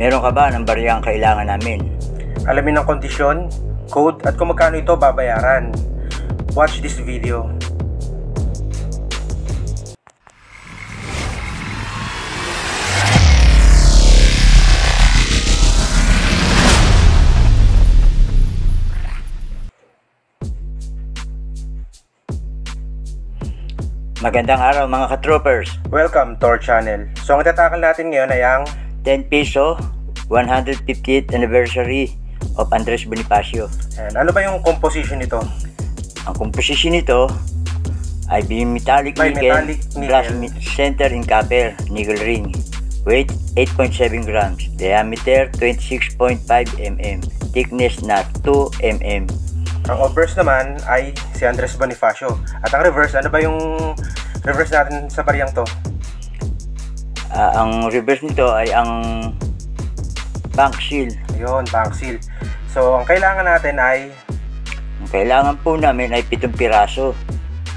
Meron ka ba ng bariyang kailangan namin? Alamin ang kondisyon, code at kung magkano ito babayaran. Watch this video. Magandang araw mga ka-troopers. Welcome to our channel. So ang tatakal natin ngayon ay ang 10 piso 150th anniversary of Andres Bonifacio. And ano ba yung composition nito? Ang composition nito ay bimetallic nickel, brass center in copper, nickel ring. Weight 8.7 grams, diameter 26.5 mm, thickness na 2 mm. Ang obverse naman ay si Andres Bonifacio. At ang reverse, ano ba yung reverse natin sa bariyang to? Ang reverse nito ay ang bank seal. Ayun, bank seal. So, ang kailangan natin ay... Ang kailangan po namin ay 7 piraso.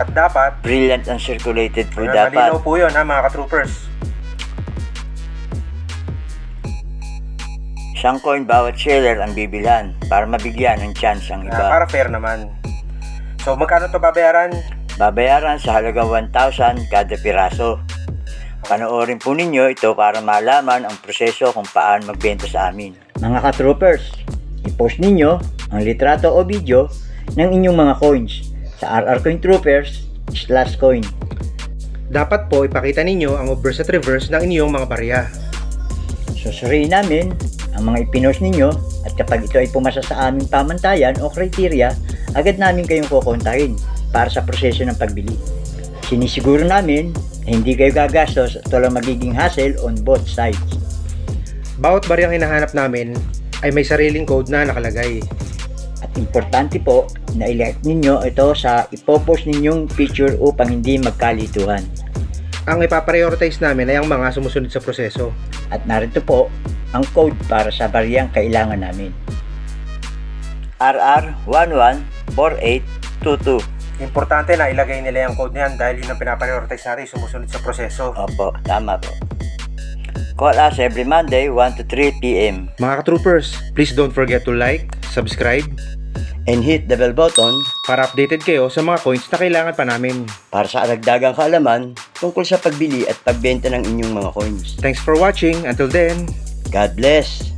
At dapat... Brilliant and circulated po ayun, dapat. Malinaw po yun ha mga ka-troopers. Isang coin bawat seller ang bibilhan para mabigyan ng chance ang iba. Para fair naman. So, magkano to babayaran? Babayaran sa halagang 1,000 kada piraso. Panoorin po ninyo ito para malaman ang proseso kung paano magbenta sa amin. Mga ka-troopers, i-post ninyo ang litrato o video ng inyong mga coins sa RR Coin Troopers /coin. Dapat po ipakita ninyo ang obverse at reverse ng inyong mga barya. Susuriin namin ang mga ipinost ninyo at kapag ito ay pumasa sa aming pamantayan o kriteria, agad namin kayong kukontahin para sa proseso ng pagbili. Sinisiguro namin na hindi kayo gagastos at walang magiging hassle on both sides. Bawat bariyang hinahanap namin ay may sariling code na nakalagay. At importante po na i-like ninyo ito sa ipopost ninyong picture upang hindi magkalituhan. Ang ipaprioritize namin ay ang mga sumusunod sa proseso. At narito po ang code para sa bariyang kailangan namin. RR114822. Importante na ilagay nila yung code niyan dahil yun ang pinaprioritize natin sumusunod sa proseso. Opo, tama po. Call us every Monday 1 to 3 p.m. Mga ka-troopers, please don't forget to like, subscribe, and hit the bell button para updated kayo sa mga coins na kailangan pa namin. Para sa aragdagang kaalaman tungkol sa pagbili at pagbenta ng inyong mga coins. Thanks for watching. Until then, God bless!